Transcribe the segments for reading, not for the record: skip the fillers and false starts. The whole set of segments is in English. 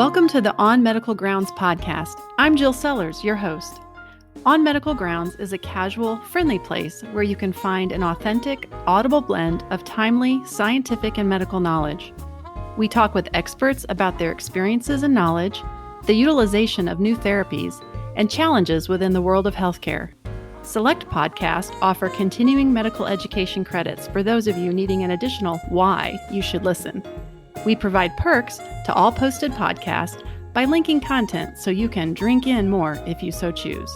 Welcome to the On Medical Grounds podcast. I'm Jill Sellers, your host. On Medical Grounds is a casual, friendly place where you can find an authentic, audible blend of timely, scientific, and medical knowledge. We talk with experts about their experiences and knowledge, the utilization of new therapies, and challenges within the world of healthcare. Select podcasts offer continuing medical education credits for those of you needing an additional why you should listen. We provide perks to all posted podcasts by linking content so you can drink in more if you so choose.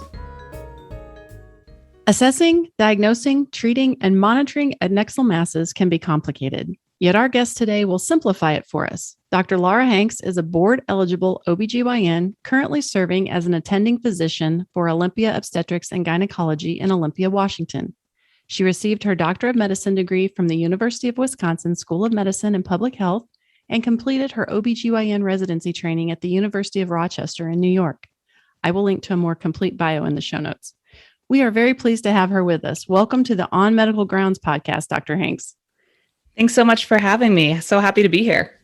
Assessing, diagnosing, treating, and monitoring adnexal masses can be complicated. Yet our guest today will simplify it for us. Dr. Laura Hanks is a board-eligible OBGYN currently serving as an attending physician for Olympia Obstetrics and Gynecology in Olympia, Washington. She received her Doctor of Medicine degree from the University of Wisconsin School of Medicine and Public Health and completed her OBGYN residency training at the University of Rochester in New York. I will link to a more complete bio in the show notes. We are very pleased to have her with us. Welcome to the On Medical Grounds podcast, Dr. Hanks. Thanks so much for having me. So happy to be here.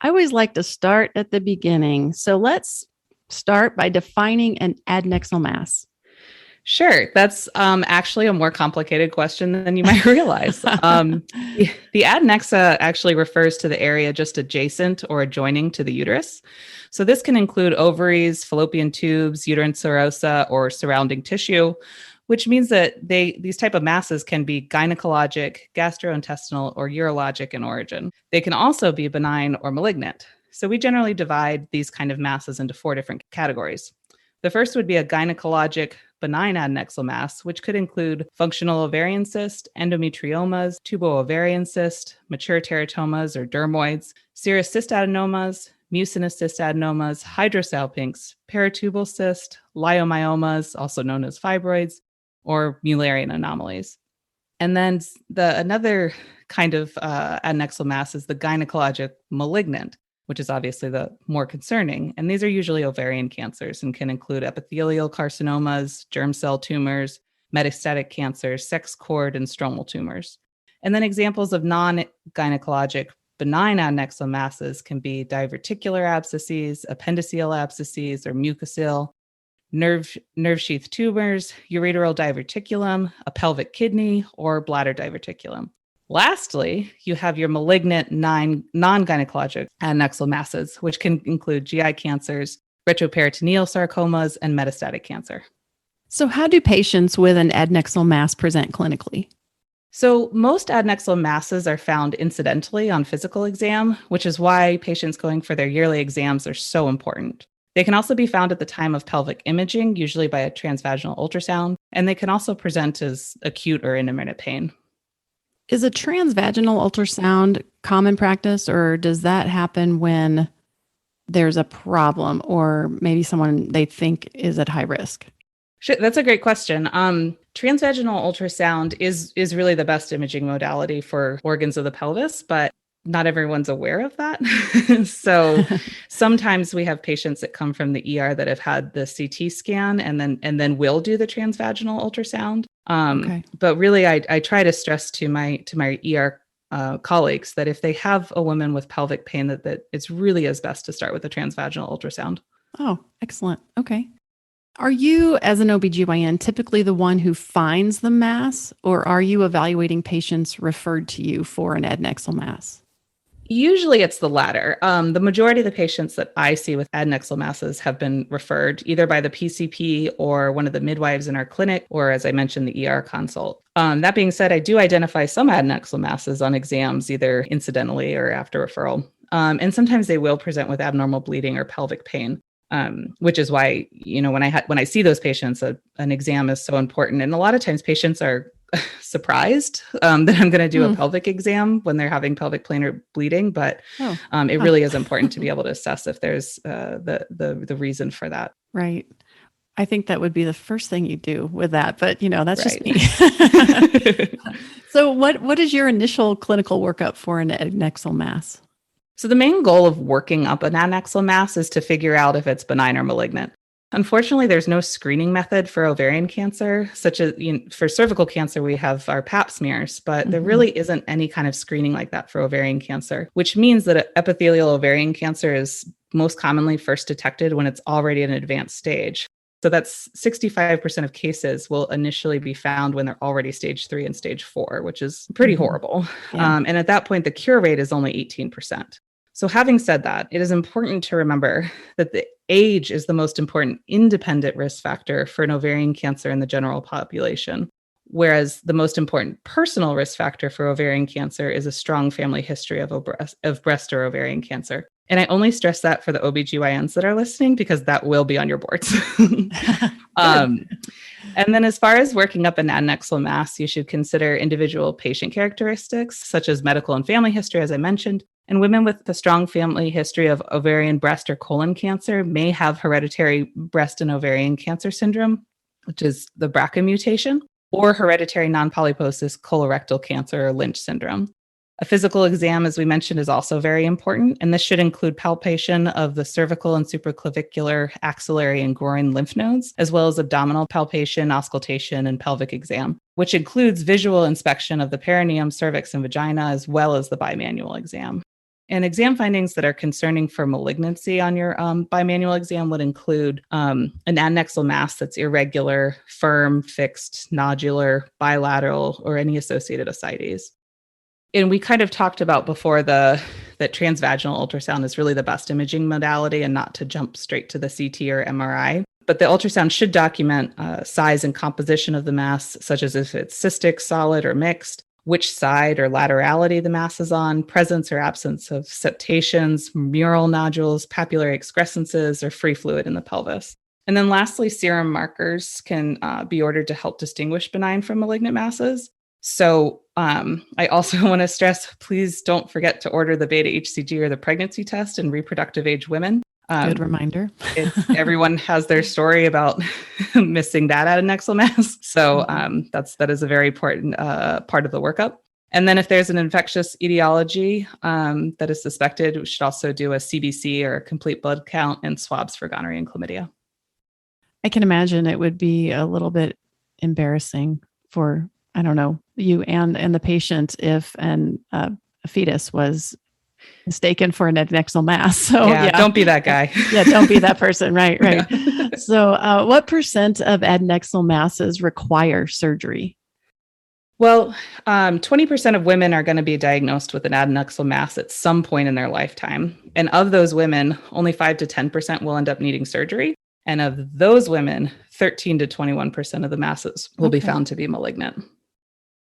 I always like to start at the beginning. So let's start by defining an adnexal mass. Sure. That's actually a more complicated question than you might realize. The adnexa actually refers to the area just adjacent or adjoining to the uterus. So this can include ovaries, fallopian tubes, uterine serosa, or surrounding tissue, which means that these type of masses can be gynecologic, gastrointestinal, or urologic in origin. They can also be benign or malignant. So we generally divide these kind of masses into 4 different categories. The first would be a gynecologic benign adnexal mass, which could include functional ovarian cyst, endometriomas, tubo-ovarian cyst, mature teratomas or dermoids, serous cystadenomas, mucinous cystadenomas, hydrosalpinx, peritubal cyst, leiomyomas, also known as fibroids, or Mullerian anomalies. And then another kind of adnexal mass is the gynecologic malignant, which is obviously the more concerning. And these are usually ovarian cancers and can include epithelial carcinomas, germ cell tumors, metastatic cancers, sex cord, and stromal tumors. And then examples of non-gynecologic benign adnexal masses can be diverticular abscesses, appendiceal abscesses, or mucocele, nerve sheath tumors, ureteral diverticulum, a pelvic kidney, or bladder diverticulum. Lastly, you have your malignant non-gynecologic adnexal masses, which can include GI cancers, retroperitoneal sarcomas, and metastatic cancer. So how do patients with an adnexal mass present clinically? So most adnexal masses are found incidentally on physical exam, which is why patients going for their yearly exams are so important. They can also be found at the time of pelvic imaging, usually by a transvaginal ultrasound, and they can also present as acute or intermittent pain. Is a transvaginal ultrasound common practice, or does that happen when there's a problem or maybe someone they think is at high risk? Sure, that's a great question. Transvaginal ultrasound is really the best imaging modality for organs of the pelvis, but not everyone's aware of that. So sometimes we have patients that come from the ER that have had the CT scan and then will do the transvaginal ultrasound. Okay. But really, I try to stress to my ER colleagues that if they have a woman with pelvic pain, that it's really is best to start with a transvaginal ultrasound. Oh, excellent. Okay. Are you, as an OBGYN, typically the one who finds the mass, or are you evaluating patients referred to you for an adnexal mass? Usually it's the latter. The majority of the patients that I see with adnexal masses have been referred either by the PCP or one of the midwives in our clinic, or as I mentioned, the ER consult. That being said, I do identify some adnexal masses on exams, either incidentally or after referral. And sometimes they will present with abnormal bleeding or pelvic pain, which is why, when I see those patients, an exam is so important. And a lot of times patients are surprised that I'm going to do a pelvic exam when they're having pelvic pain or bleeding, but it really is important to be able to assess if there's the reason for that. Right. I think that would be the first thing you do with that, but that's just me. So what is your initial clinical workup for an adnexal mass? So the main goal of working up an adnexal mass is to figure out if it's benign or malignant. Unfortunately, there's no screening method for ovarian cancer, such as for cervical cancer, we have our pap smears, but there really isn't any kind of screening like that for ovarian cancer, which means that epithelial ovarian cancer is most commonly first detected when it's already in an advanced stage. So that's 65% of cases will initially be found when they're already stage 3 and stage 4, which is pretty horrible. Yeah. And at that point, the cure rate is only 18%. So having said that, it is important to remember that the age is the most important independent risk factor for an ovarian cancer in the general population, whereas the most important personal risk factor for ovarian cancer is a strong family history of breast or ovarian cancer. And I only stress that for the OBGYNs that are listening because that will be on your boards. And then as far as working up an adnexal mass, you should consider individual patient characteristics, such as medical and family history, as I mentioned. And women with a strong family history of ovarian, breast, or colon cancer may have hereditary breast and ovarian cancer syndrome, which is the BRCA mutation, or hereditary non-polyposis colorectal cancer or Lynch syndrome. A physical exam, as we mentioned, is also very important, and this should include palpation of the cervical and supraclavicular, axillary, and groin lymph nodes, as well as abdominal palpation, auscultation, and pelvic exam, which includes visual inspection of the perineum, cervix, and vagina, as well as the bimanual exam. And exam findings that are concerning for malignancy on your bimanual exam would include an adnexal mass that's irregular, firm, fixed, nodular, bilateral, or any associated ascites. And we kind of talked about before that transvaginal ultrasound is really the best imaging modality and not to jump straight to the CT or MRI. But the ultrasound should document size and composition of the mass, such as if it's cystic, solid, or mixed, which side or laterality the mass is on, presence or absence of septations, mural nodules, papillary excrescences, or free fluid in the pelvis. And then lastly, serum markers can be ordered to help distinguish benign from malignant masses. So I also want to stress, please don't forget to order the beta HCG or the pregnancy test in reproductive age women. Good reminder. Everyone has their story about missing that adnexal mass. So that is a very important part of the workup. And then if there's an infectious etiology that is suspected, we should also do a CBC or a complete blood count and swabs for gonorrhea and chlamydia. I can imagine it would be a little bit embarrassing for, I don't know, you and the patient if a fetus was mistaken for an adnexal mass. So yeah, don't be that guy. Yeah, don't be that person. Right. Yeah. So what percent of adnexal masses require surgery? Well, 20% of women are going to be diagnosed with an adnexal mass at some point in their lifetime. And of those women, only 5 to 10% will end up needing surgery. And of those women, 13 to 21% of the masses will be found to be malignant.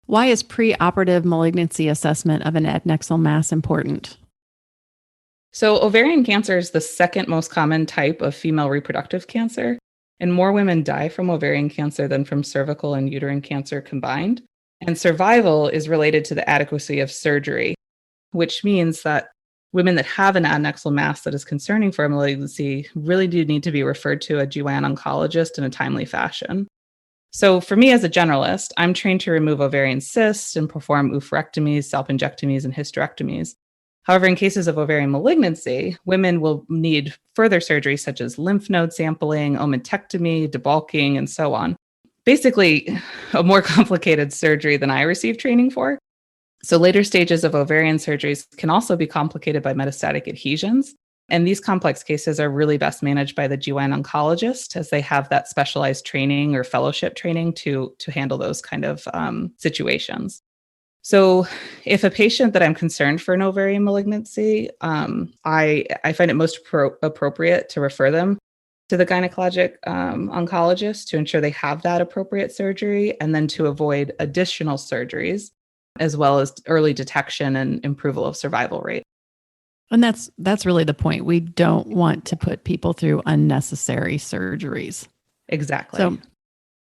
Why is preoperative malignancy assessment of an adnexal mass important? So ovarian cancer is the second most common type of female reproductive cancer, and more women die from ovarian cancer than from cervical and uterine cancer combined. And survival is related to the adequacy of surgery, which means that women that have an adnexal mass that is concerning for a malignancy really do need to be referred to a GYN oncologist in a timely fashion. So for me as a generalist, I'm trained to remove ovarian cysts and perform oophorectomies, salpingectomies, and hysterectomies. However, in cases of ovarian malignancy, women will need further surgery such as lymph node sampling, omentectomy, debulking, and so on. Basically, a more complicated surgery than I received training for. So later stages of ovarian surgeries can also be complicated by metastatic adhesions. And these complex cases are really best managed by the GYN oncologist, as they have that specialized training or fellowship training to handle those kind of situations. So if a patient that I'm concerned for an ovarian malignancy, I find it most appropriate to refer them to the gynecologic oncologist to ensure they have that appropriate surgery, and then to avoid additional surgeries, as well as early detection and improval of survival rate. And that's really the point. We don't want to put people through unnecessary surgeries. Exactly. So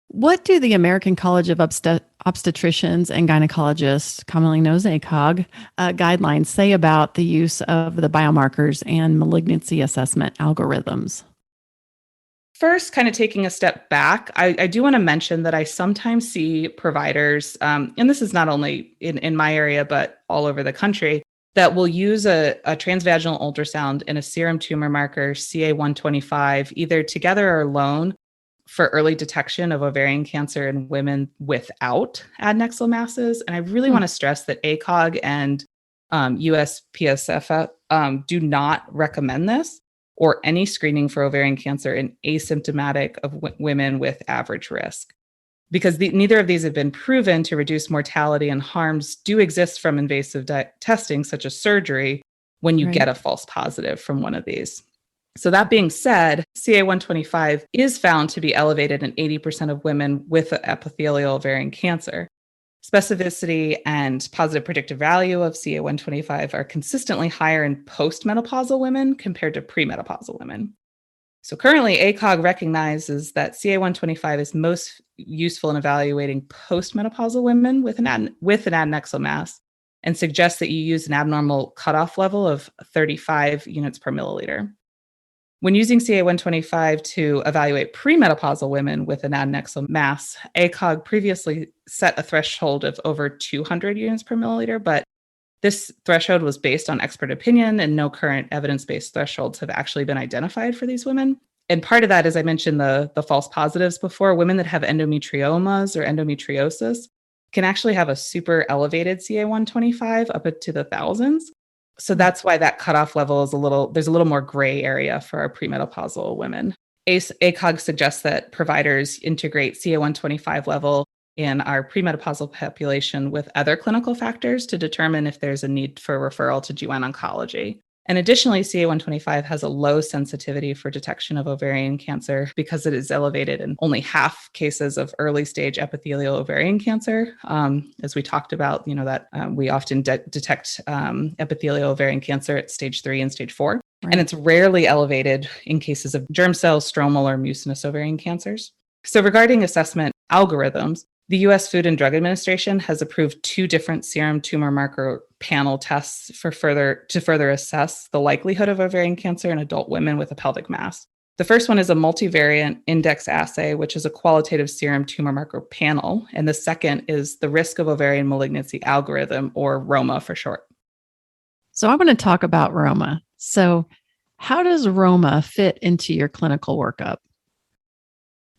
what do the American College of Obstetricians and Gynecologists, commonly known as ACOG, guidelines say about the use of the biomarkers and malignancy assessment algorithms? First, kind of taking a step back, I do want to mention that I sometimes see providers, and this is not only in my area, but all over the country, that will use a transvaginal ultrasound and a serum tumor marker, CA-125, either together or alone for early detection of ovarian cancer in women without adnexal masses. And I really want to stress that ACOG and USPSF do not recommend this. or any screening for ovarian cancer in asymptomatic of women with average risk. Because neither of these have been proven to reduce mortality, and harms do exist from invasive testing, such as surgery, when you get a false positive from one of these. So that being said, CA-125 is found to be elevated in 80% of women with epithelial ovarian cancer. Specificity and positive predictive value of CA-125 are consistently higher in postmenopausal women compared to premenopausal women. So currently, ACOG recognizes that CA-125 is most useful in evaluating postmenopausal women with an adnexal mass, and suggests that you use an abnormal cutoff level of 35 units per milliliter. When using CA-125 to evaluate premenopausal women with an adnexal mass, ACOG previously set a threshold of over 200 units per milliliter, but this threshold was based on expert opinion, and no current evidence-based thresholds have actually been identified for these women. And part of that, as I mentioned, the false positives before, women that have endometriomas or endometriosis can actually have a super elevated CA-125 up into the thousands. So that's why that cutoff level is there's a little more gray area for our premenopausal women. ACOG suggests that providers integrate CA-125 level in our premenopausal population with other clinical factors to determine if there's a need for referral to GYN oncology. And additionally, CA-125 has a low sensitivity for detection of ovarian cancer because it is elevated in only half cases of early stage epithelial ovarian cancer. As we talked about, that we often detect epithelial ovarian cancer at stage 3 and stage 4. Right. And it's rarely elevated in cases of germ cell, stromal, or mucinous ovarian cancers. So regarding assessment algorithms, the U.S. Food and Drug Administration has approved 2 different serum tumor marker panel tests to further assess the likelihood of ovarian cancer in adult women with a pelvic mass. The first one is a multivariate index assay, which is a qualitative serum tumor marker panel. And the second is the risk of ovarian malignancy algorithm, or ROMA for short. So I want to talk about ROMA. So how does ROMA fit into your clinical workup?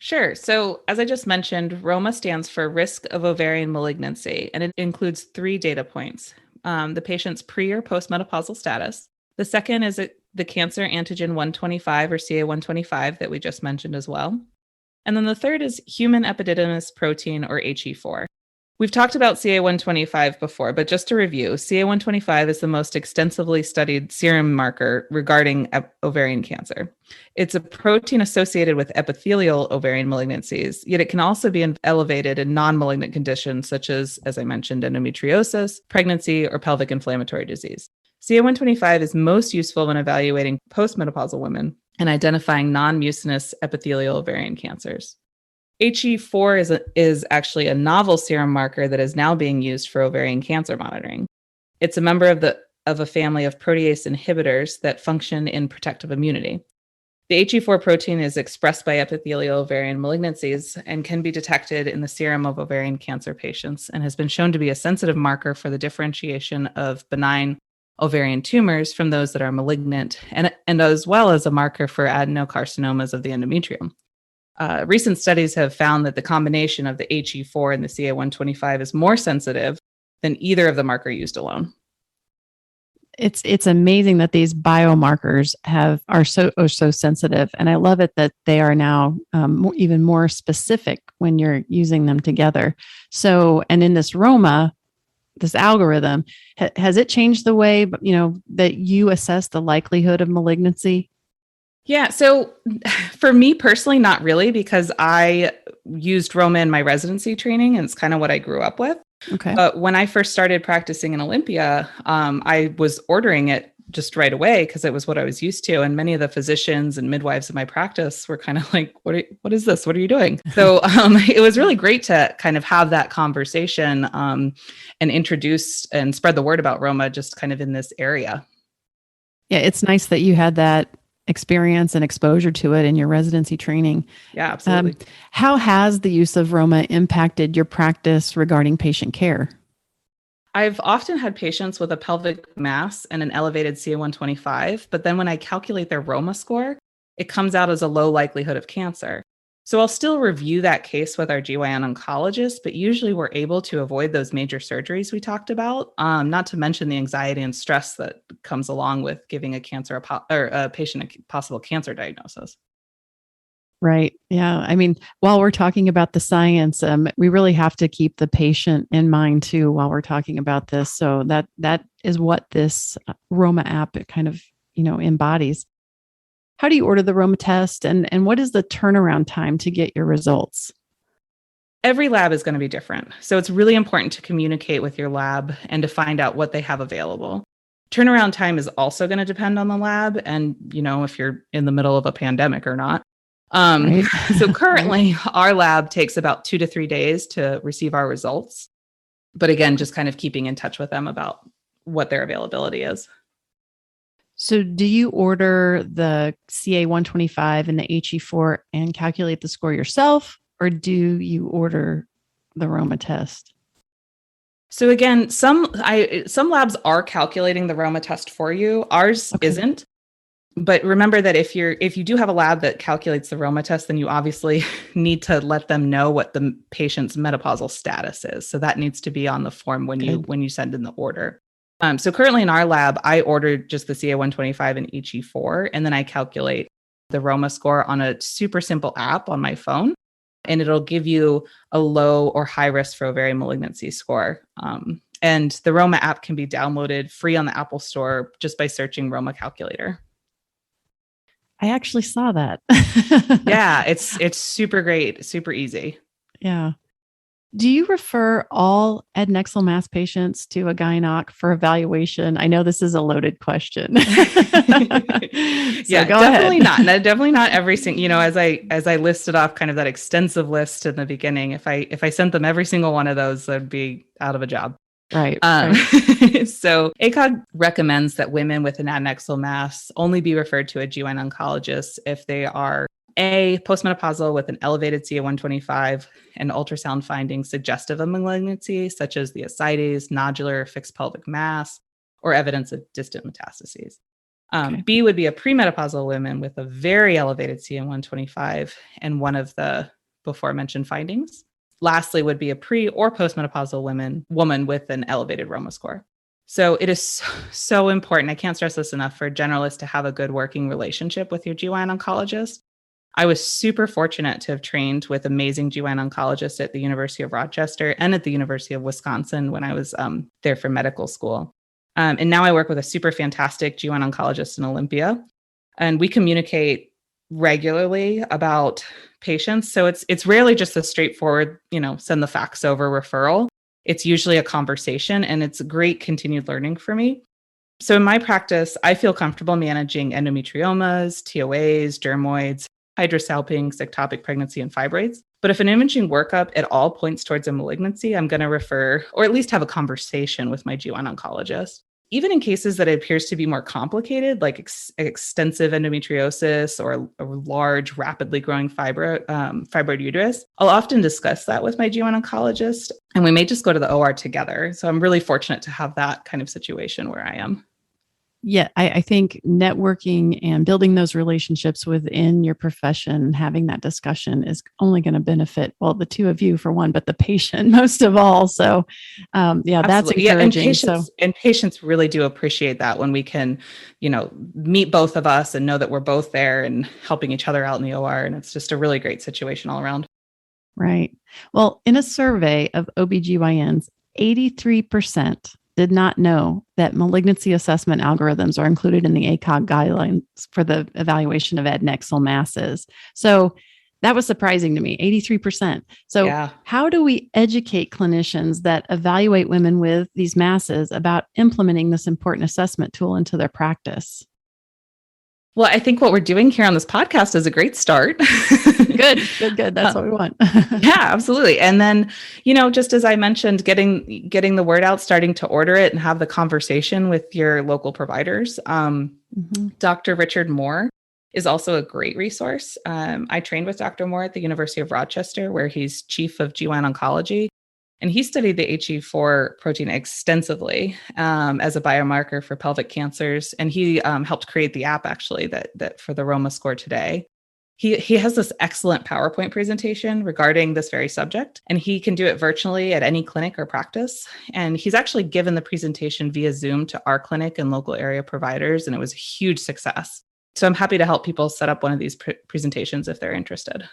Sure. So as I just mentioned, ROMA stands for risk of ovarian malignancy, and it includes 3 data points. The patient's pre or postmenopausal status. The second is the cancer antigen 125 or CA-125 that we just mentioned as well. And then the third is human epididymis protein, or HE4. We've talked about CA-125 before, but just to review, CA-125 is the most extensively studied serum marker regarding ovarian cancer. It's a protein associated with epithelial ovarian malignancies, yet it can also be elevated in non-malignant conditions such as I mentioned, endometriosis, pregnancy, or pelvic inflammatory disease. CA-125 is most useful when evaluating postmenopausal women and identifying non-mucinous epithelial ovarian cancers. HE4 is actually a novel serum marker that is now being used for ovarian cancer monitoring. It's a member of a family of protease inhibitors that function in protective immunity. The HE4 protein is expressed by epithelial ovarian malignancies and can be detected in the serum of ovarian cancer patients, and has been shown to be a sensitive marker for the differentiation of benign ovarian tumors from those that are malignant, and as well as a marker for adenocarcinomas of the endometrium. Recent studies have found that the combination of the HE4 and the CA-125 is more sensitive than either of the marker used alone. It's amazing that these biomarkers are so sensitive, and I love it that they are now even more specific when you're using them together. So, and in this ROMA, this algorithm, has it changed the way that you assess the likelihood of malignancy? Yeah. So for me personally, not really, because I used ROMA in my residency training, and it's kind of what I grew up with. Okay. But when I first started practicing in Olympia, I was ordering it just right away because it was what I was used to. And many of the physicians and midwives in my practice were kind of like, what is this? What are you doing? So it was really great to kind of have that conversation and introduce and spread the word about ROMA just kind of in this area. Yeah, it's nice that you had that experience and exposure to it in your residency training. Yeah, absolutely. How has the use of ROMA impacted your practice regarding patient care? I've often had patients with a pelvic mass and an elevated CA-125, but then when I calculate their ROMA score, it comes out as a low likelihood of cancer. So I'll still review that case with our GYN oncologist, but usually we're able to avoid those major surgeries we talked about, not to mention the anxiety and stress that comes along with giving a patient a possible cancer diagnosis. Right. Yeah. I mean, while we're talking about the science, we really have to keep the patient in mind too while we're talking about this. So that is what this ROMA app kind of, embodies. How do you order the ROMA test, and what is the turnaround time to get your results? Every lab is going to be different. So it's really important to communicate with your lab and to find out what they have available. Turnaround time is also going to depend on the lab and, if you're in the middle of a pandemic or not. Right. So currently our lab takes about 2 to 3 days to receive our results. But again, just kind of keeping in touch with them about what their availability is. So do you order the CA-125 and the HE4 and calculate the score yourself, or do you order the ROMA test? So again, some labs are calculating the ROMA test for you. Ours isn't. But remember that if you do have a lab that calculates the ROMA test, then you obviously need to let them know what the patient's menopausal status is. So that needs to be on the form when you send in the order. So currently in our lab, I ordered just the CA-125 and HE4, and then I calculate the ROMA score on a super simple app on my phone, and it'll give you a low or high risk for ovarian malignancy score. And the ROMA app can be downloaded free on the Apple Store just by searching ROMA calculator. I actually saw that. Yeah, it's super great, super easy. Yeah. Do you refer all Adnexal mass patients to a GYN for evaluation? I know this is a loaded question. Yeah, definitely not. Definitely not every single, as I listed off kind of that extensive list in the beginning, if I sent them every single one of those, I'd be out of a job. Right. So ACOG recommends that women with an adnexal mass only be referred to a GYN oncologist if they are postmenopausal with an elevated CA-125 and ultrasound findings suggestive of malignancy, such as the ascites, nodular, fixed pelvic mass, or evidence of distant metastases. B would be a premenopausal woman with a very elevated CA-125 and one of the before mentioned findings. Lastly would be a pre or postmenopausal woman with an elevated ROMA score. So it is so important. I can't stress this enough for generalists to have a good working relationship with your GYN oncologist. I was super fortunate to have trained with amazing GYN oncologists at the University of Rochester and at the University of Wisconsin when I was there for medical school. And now I work with a super fantastic GYN oncologist in Olympia, and we communicate regularly about patients. So it's rarely just a straightforward, send the fax over referral. It's usually a conversation, and it's a great continued learning for me. So in my practice, I feel comfortable managing endometriomas, TOAs, dermoids, hydrosalpinx, ectopic pregnancy, and fibroids. But if an imaging workup at all points towards a malignancy, I'm going to refer, or at least have a conversation with my GYN oncologist. Even in cases that it appears to be more complicated, like extensive endometriosis or a large, rapidly growing fibroid uterus, I'll often discuss that with my GYN oncologist, and we may just go to the OR together. So I'm really fortunate to have that kind of situation where I am. Yeah, I think networking and building those relationships within your profession, having that discussion is only going to benefit, well, the two of you for one, but the patient most of all. So that's encouraging. And patients really do appreciate that when we can, meet both of us and know that we're both there and helping each other out in the OR. And it's just a really great situation all around. Right. Well, in a survey of OBGYNs, 83% did not know that malignancy assessment algorithms are included in the ACOG guidelines for the evaluation of adnexal masses. So that was surprising to me, 83%. So How do we educate clinicians that evaluate women with these masses about implementing this important assessment tool into their practice? Well, I think what we're doing here on this podcast is a great start. Good. That's what we want. Yeah, absolutely. And then, just as I mentioned, getting the word out, starting to order it and have the conversation with your local providers. Dr. Richard Moore is also a great resource. I trained with Dr. Moore at the University of Rochester, where he's chief of GYN oncology. And he studied the HE4 protein extensively as a biomarker for pelvic cancers. And he helped create the app, actually, that for the ROMA score today. he has this excellent PowerPoint presentation regarding this very subject, and he can do it virtually at any clinic or practice. And he's actually given the presentation via Zoom to our clinic and local area providers, and it was a huge success. So I'm happy to help people set up one of these presentations if they're interested.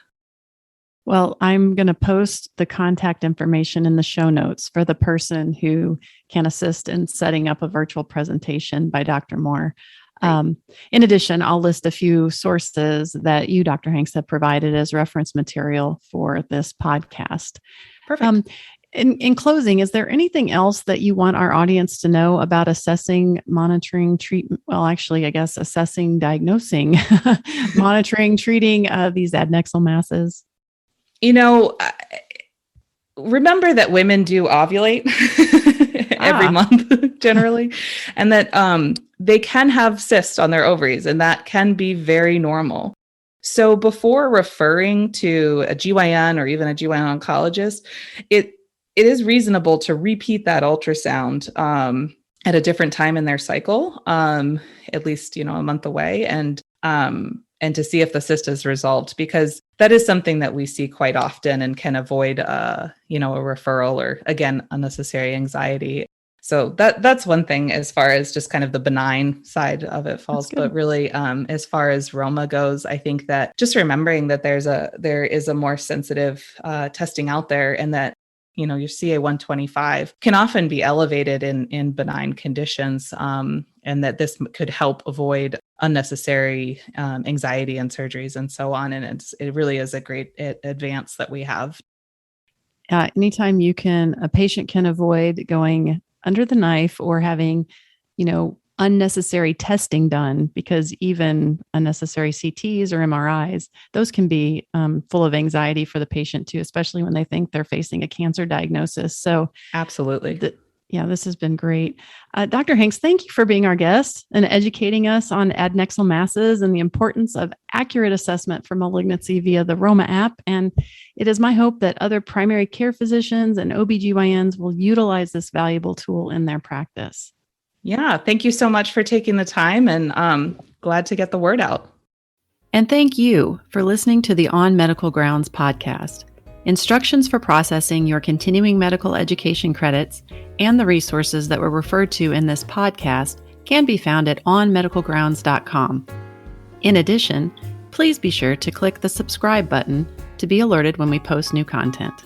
Well, I'm going to post the contact information in the show notes for the person who can assist in setting up a virtual presentation by Dr. Moore. In addition, I'll list a few sources that you, Dr. Hanks, have provided as reference material for this podcast. Perfect. In closing, is there anything else that you want our audience to know about assessing, monitoring, assessing, diagnosing, monitoring, treating these adnexal masses? Remember that women do ovulate every month generally, and that they can have cysts on their ovaries, and that can be very normal. So before referring to a GYN or even a GYN oncologist, it is reasonable to repeat that ultrasound at a different time in their cycle, at least, a month away, and to see if the cyst is resolved, because that is something that we see quite often and can avoid, a referral or, again, unnecessary anxiety. So that's one thing as far as just kind of the benign side of it falls. But really, as far as ROMA goes, I think that just remembering that there is a more sensitive testing out there, and that your CA-125 can often be elevated in benign conditions, and that this could help avoid unnecessary anxiety and surgeries and so on. And it really is a great advance that we have. Anytime a patient can avoid going under the knife or having, unnecessary testing done, because even unnecessary CTs or MRIs, those can be full of anxiety for the patient too, especially when they think they're facing a cancer diagnosis. So absolutely. This has been great. Dr. Hanks, thank you for being our guest and educating us on adnexal masses and the importance of accurate assessment for malignancy via the ROMA app. And it is my hope that other primary care physicians and OBGYNs will utilize this valuable tool in their practice. Yeah, thank you so much for taking the time, and glad to get the word out. And thank you for listening to the On Medical Grounds podcast. Instructions for processing your continuing medical education credits and the resources that were referred to in this podcast can be found at onmedicalgrounds.com. In addition, please be sure to click the subscribe button to be alerted when we post new content.